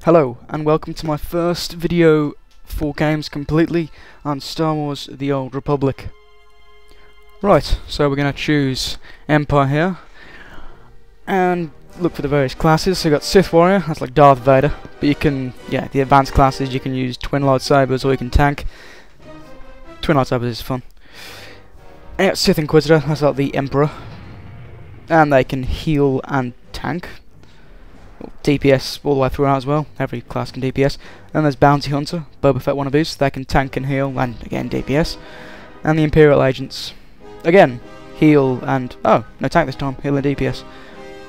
Hello and welcome to my first video for games completely on Star Wars The Old Republic. Right, so we're going to choose Empire here and look for the various classes. So we've got Sith Warrior, that's like Darth Vader, but you can, the advanced classes, you can use twin lightsabers or you can tank. Twin lightsabers is fun. And you got Sith Inquisitor, that's like the Emperor, and they can heal and tank. DPS all the way throughout as well. Every class can DPS. Then there's Bounty Hunter, Boba Fett wannabes. They can tank and heal, and again DPS. And the Imperial Agents, again heal and no tank this time, heal and DPS.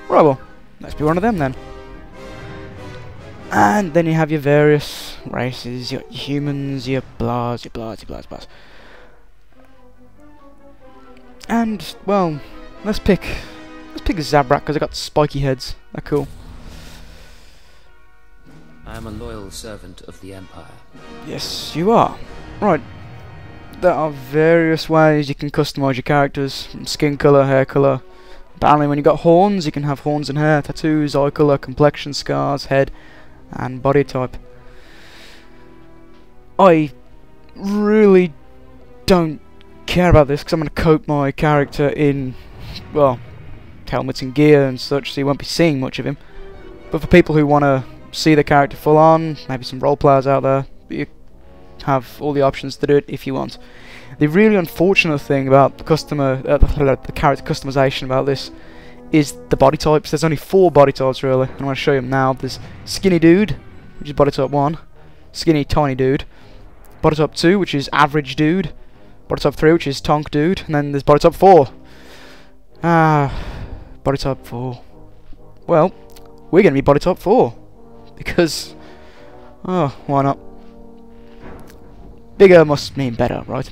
Right, well, let's be one of them then. And then you have your various races, your humans, your blahs. And well, let's pick Zabrak because they got spiky heads. They're cool. I am a loyal servant of the Empire. Yes, you are. Right. There are various ways you can customise your characters. Skin colour, hair colour. Apparently when you got horns, you can have horns and hair, tattoos, eye colour, complexion, scars, head, and body type. I really don't care about this because I'm going to coat my character in, well, helmets and gear and such, so you won't be seeing much of him. But for people who want to see the character full on, maybe some role players out there, you have all the options to do it if you want. The really unfortunate thing about the character customization about this is the body types. There's only 4 body types really, and I want to show you them now. There's skinny dude, which is body type 1, skinny tiny dude, body type 2, which is average dude, body type 3, which is tonk dude, and then there's body type 4. Body type 4. Well, we're going to be body type 4. Because, why not? Bigger must mean better, right?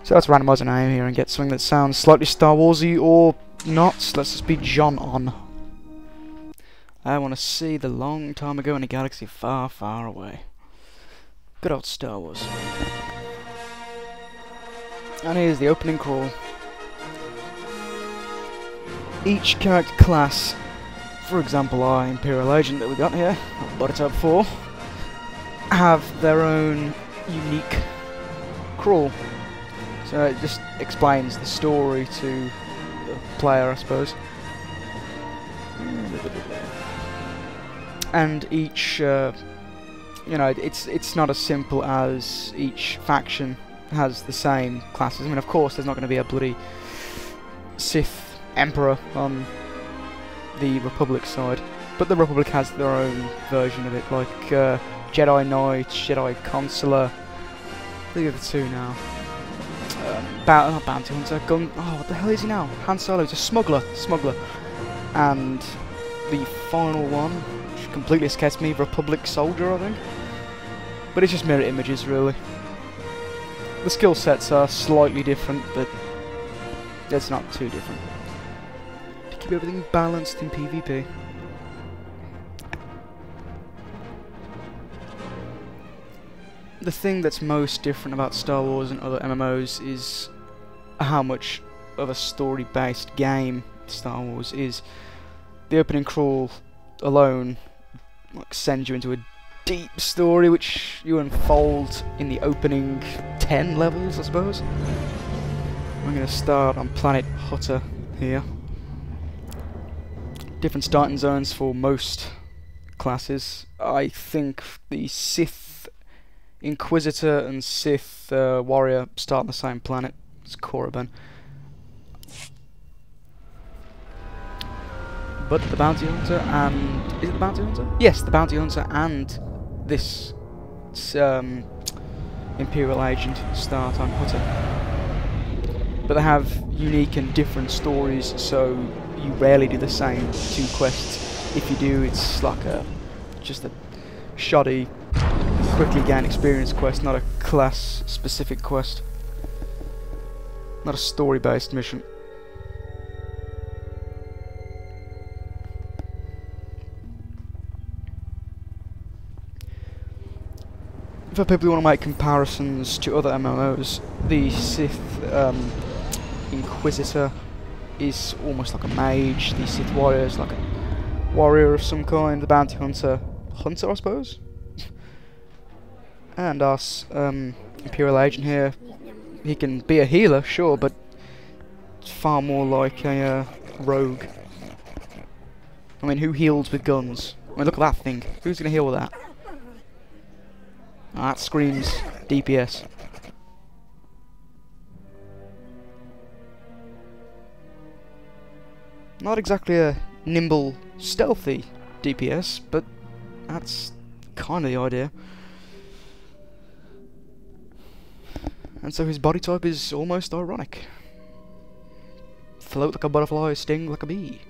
So let's randomise an name here and get something that sounds slightly Star Warsy or not. Let's just be John On. I want to see the long time ago in a galaxy far, far away. Good old Star Wars. And here's the opening crawl. Each character class, for example our Imperial Agent that we got here, body type 4, have their own unique crawl. So it just explains the story to the player, I suppose. And each, it's not as simple as each faction has the same classes. I mean, of course, there's not going to be a bloody Sith Emperor on the Republic side, but the Republic has their own version of it, like Jedi Knight, Jedi Consular. Look at the two now. Not Bounty Hunter, what the hell is he now? Han Solo's a smuggler, and the final one, which completely escapes me, Republic Soldier, I think. But it's just mirror images, really. The skill sets are slightly different, but it's not too different. Keep everything balanced in PvP. The thing that's most different about Star Wars and other MMOs is how much of a story-based game Star Wars is. The opening crawl alone sends you into a deep story which you unfold in the opening 10 levels, I suppose. I'm going to start on planet Hutter here. Different starting zones for most classes. I think the Sith Inquisitor and Sith Warrior start on the same planet. It's Korriban. But the Bounty Hunter and... is it the Bounty Hunter? Yes, the Bounty Hunter and this Imperial Agent start on Hutter. But they have unique and different stories, so you rarely do the same 2 quests. If you do, it's like just a shoddy, quickly gain experience quest, not a class-specific quest. Not a story-based mission. For people who want to make comparisons to other MMOs, the Sith Inquisitor is almost like a mage, the Sith Warrior is like a warrior of some kind, the Bounty Hunter hunter, I suppose. And our Imperial Agent here, he can be a healer, sure, but it's far more like a rogue. I mean, who heals with guns? I mean, look at that thing. Who's going to heal with that? Oh, that screams DPS. Not exactly a nimble, stealthy DPS, but that's kind of the idea. And so his body type is almost ironic. Float like a butterfly, sting like a bee.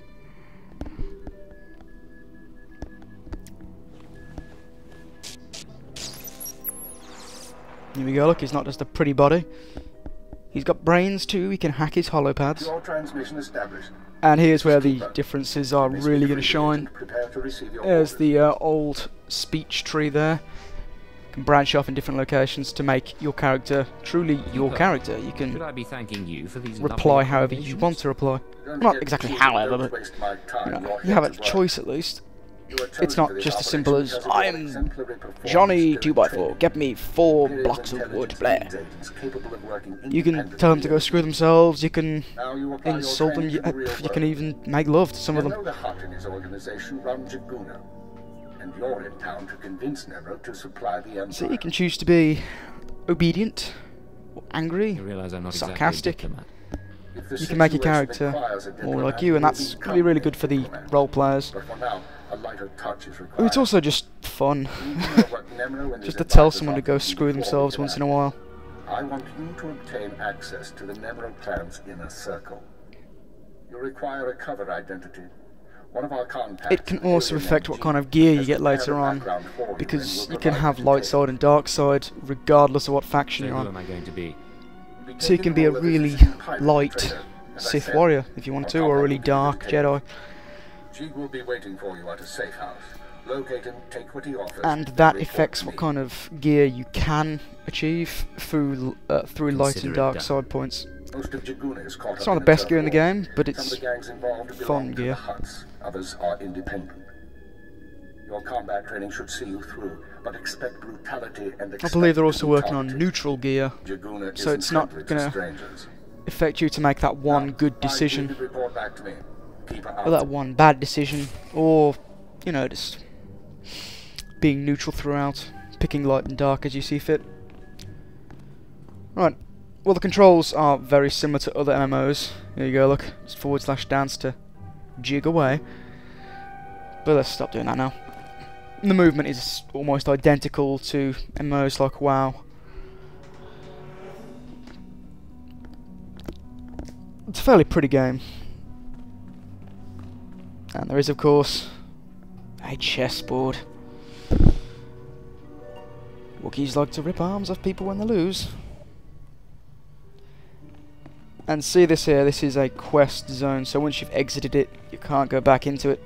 Here we go, look, he's not just a pretty body. He's got brains too, he can hack his holopads. Transmission established. And here's where the differences are really going to shine. There's the old speech tree there. You can branch off in different locations to make your character truly your character. You can Should I be thanking you for these reply however you want to reply. Not exactly however, but you have a choice at least. It's not just as simple as, I'm Johnny 2x4, get me 4 blocks of wood, blah. You can tell them to go screw themselves, you can insult them, you can even make love to some of them. So you can choose to be obedient, or angry, sarcastic. You can make your character more like you, and that's really good for the role players. It's also just fun, just to tell someone to go screw themselves once in a while. I want you to obtain access to the Nemero clan's inner circle. You require a cover identity. One of our contacts. It can also affect what kind of gear you get later on, because you can have light side and dark side regardless of what faction you're on. So you can be a really light Sith warrior if you want to, or a really dark Jedi. She will be waiting for you at a safe house. Locate him, take what he offers, and that affects what kind of gear you can achieve through light and dark side points. It's not the best gear in the game, but it's fun gear. Others are independent. Your combat training should see you through, but expect brutality and I believe they're also working on neutral gear, so it's not going to affect you to make that one good decision, or that one bad decision, or, you know, just being neutral throughout, picking light and dark as you see fit. Right, well, the controls are very similar to other MMOs. Here you go, look, it's /dance to jig away. But let's stop doing that now. The movement is almost identical to MMOs like WoW. It's a fairly pretty game. And there is, of course, a chessboard. Wookiees like to rip arms off people when they lose. And see this here, this is a quest zone, so once you've exited it, you can't go back into it.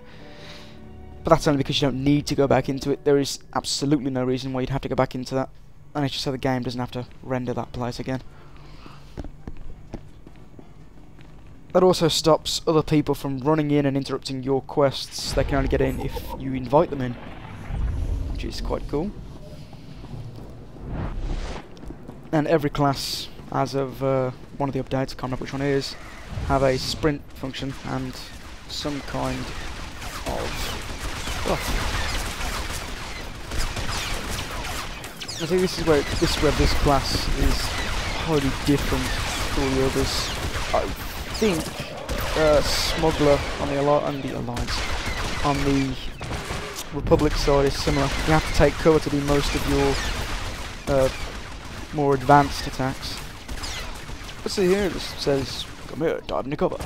But that's only because you don't need to go back into it. There is absolutely no reason why you'd have to go back into that. And it's just so the game doesn't have to render that place again. That also stops other people from running in and interrupting your quests. They can only get in if you invite them in, which is quite cool. And every class, as of one of the updates, I can't remember which one it is, have a sprint function and some kind of... I think this is where this class is wholly different to all the others. I think Smuggler on the Alliance, on the Republic side is similar. You have to take cover to do most of your more advanced attacks. Let's see here, this says, come here, dive into cover.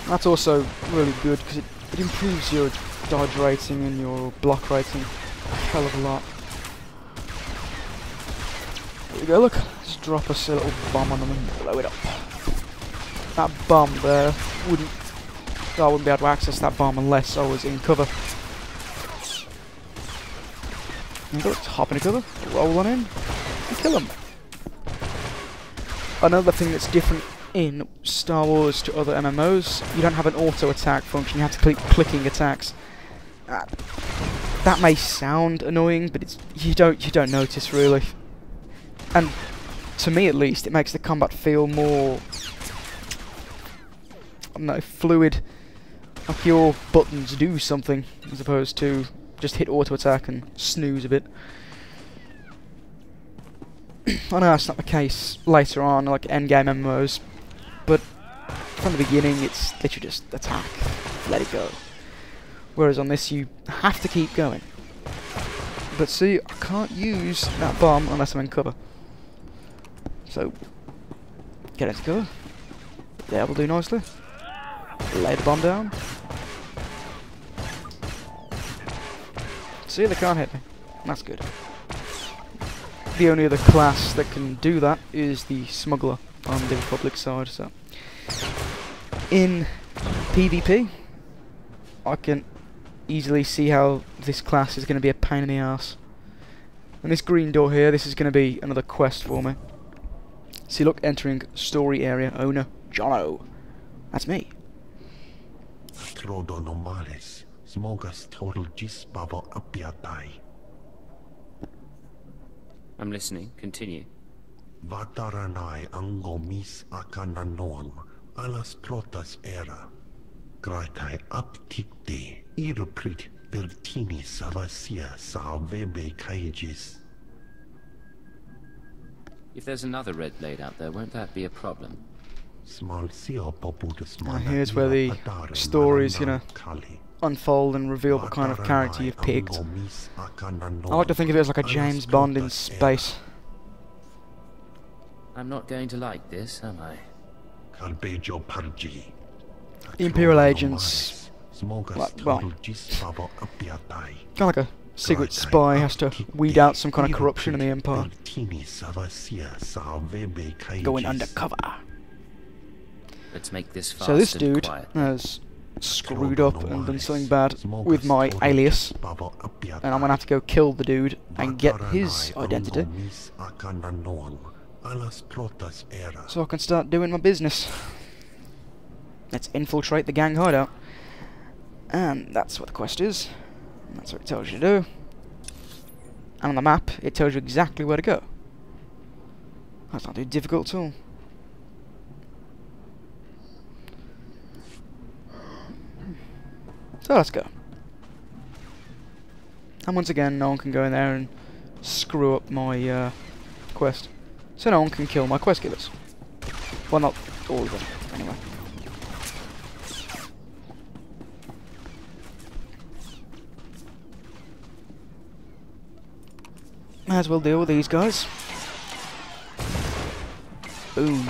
That's also really good because it improves your dodge rating and your block rating a hell of a lot. There we go, look, let's drop us a little bomb on them and blow it up. That bomb there I wouldn't be able to access that bomb unless I was in cover. And let's hop into cover, roll on in, and kill them. Another thing that's different in Star Wars to other MMOs, you don't have an auto attack function, you have to keep clicking attacks. that may sound annoying, but it's you don't notice really. And to me at least, it makes the combat feel more, I don't know, fluid. Like your buttons do something, as opposed to just hit auto attack and snooze a bit. I know that's not the case later on, like endgame MMOs, but from the beginning it's literally just attack, let it go. Whereas on this you have to keep going. But see, I can't use that bomb unless I'm in cover. So, get into cover. Yeah, we'll do nicely. Lay the bomb down. See, they can't hit me. That's good. The only other class that can do that is the smuggler on the Republic side. So, in PvP, I can easily see how this class is going to be a pain in the ass. And this green door here, this is going to be another quest for me. See, look, entering story area, owner Jono. That's me. I'm listening. Continue. Vataranai angomis akananon alas trotas era. Gratai aptikte iruprit vertini savasia salvebe kaigis. If there's another red blade out there, won't that be a problem? Here's where the story's gonna unfold and reveal what kind of character you've picked. I like to think of it as like a James Bond in space. I'm not going to like this, am I? The Imperial Agents, like, well, kind of like a secret spy has to weed out some kind of corruption in the Empire. Going undercover. Let's make this fast. So this and dude quiet. has screwed up and done something bad with my alias, and I'm gonna have to go kill the dude and get his identity, so I can start doing my business. Let's infiltrate the gang hideout, and that's what the quest is. That's what it tells you to do. And on the map, it tells you exactly where to go. That's not too difficult at all. So let's go. And once again, no one can go in there and screw up my quest. So no one can kill my quest killers. Well, not all of them, anyway. Might as well deal with these guys. Boom.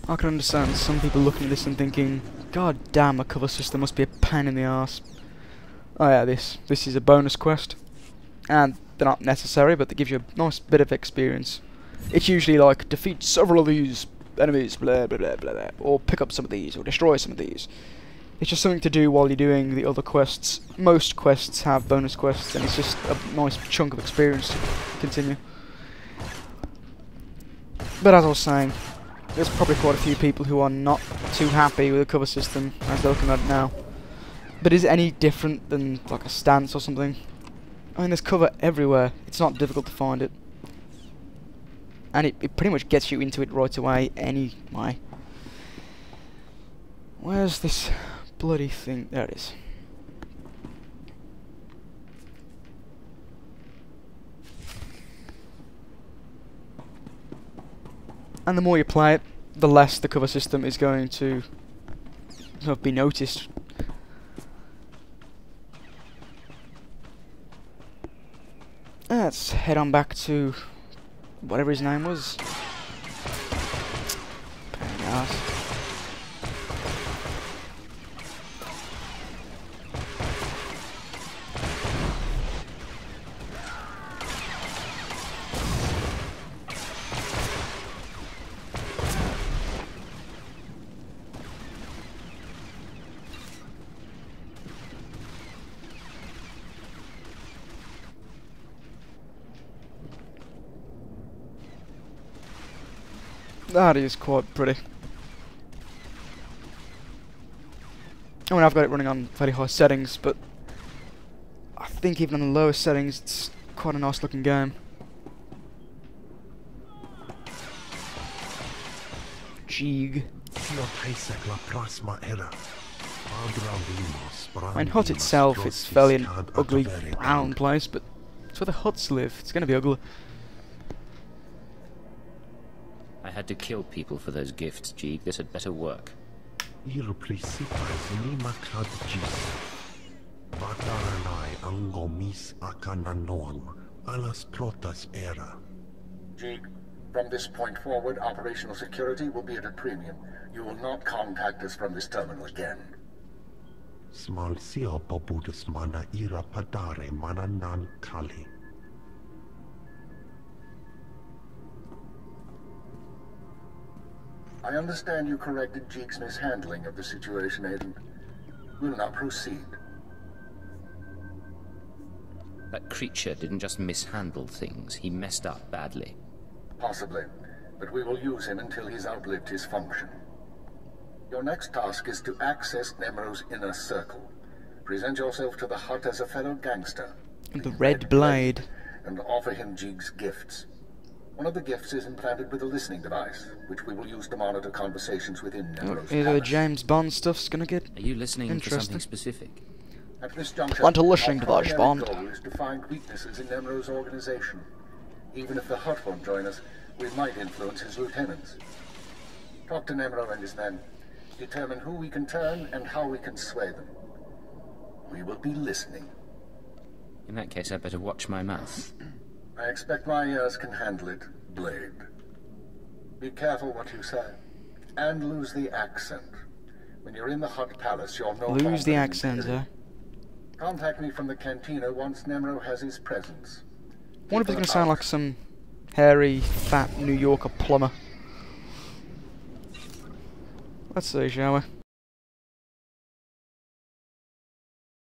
I can understand some people looking at this and thinking, God damn, a cover system must be a pain in the arse. Oh yeah, this is a bonus quest, and they're not necessary, but they give you a nice bit of experience. It's usually like, defeat several of these enemies, blah blah blah blah blah, or pick up some of these, or destroy some of these. It's just something to do while you're doing the other quests. Most quests have bonus quests, and it's just a nice chunk of experience to continue. But as I was saying, there's probably quite a few people who are not too happy with the cover system as they're looking at it now. But is it any different than like a stance or something? I mean, there's cover everywhere. It's not difficult to find it. And it pretty much gets you into it right away anyway. Where's this bloody thing? There it is. And the more you play it, the less the cover system is going to sort of be noticed. Let's head on back to whatever his name was. Pain in the arse. That is quite pretty. I mean, I've got it running on very high settings, but I think even on the lowest settings, it's quite a nice looking game. Jeeg. I mean, Hut itself, it's fairly an ugly brown place, but it's where the Huts live. It's going to be ugly. I had to kill people for those gifts, Jeeg. This had better work. Jeeg, from this point forward, operational security will be at a premium. You will not contact us from this terminal again. Smalsio pobudus mana ira padare mana nan kali. I understand you corrected Jeeg's mishandling of the situation, Agent. We'll now proceed. That creature didn't just mishandle things, he messed up badly. Possibly, but we will use him until he's outlived his function. Your next task is to access Nemro's inner circle. Present yourself to the Hut as a fellow gangster. The Red Blade. And offer him Jeeg's gifts. One of the gifts is implanted with a listening device, which we will use to monitor conversations within Nemro's Either the palace. James Bond stuff's gonna get Are you listening for something interesting. specific? At this juncture, Plant a listening our device, primary Bond. goal is to find weaknesses in Nemro's organization. Even if the Hut won't join us, we might influence his lieutenants. Talk to Nemro and his men. Determine who we can turn and how we can sway them. We will be listening. In that case, I'd better watch my mouth. I expect my ears can handle it, Blade. Be careful what you say. And lose the accent. When you're in the Hut Palace, you're no longer lose the an accent, Imperial. eh? Contact me from the cantina once Nemro has his presence. What if it's Keep gonna an sound eye- like some hairy, fat New Yorker plumber? Let's see, shall we?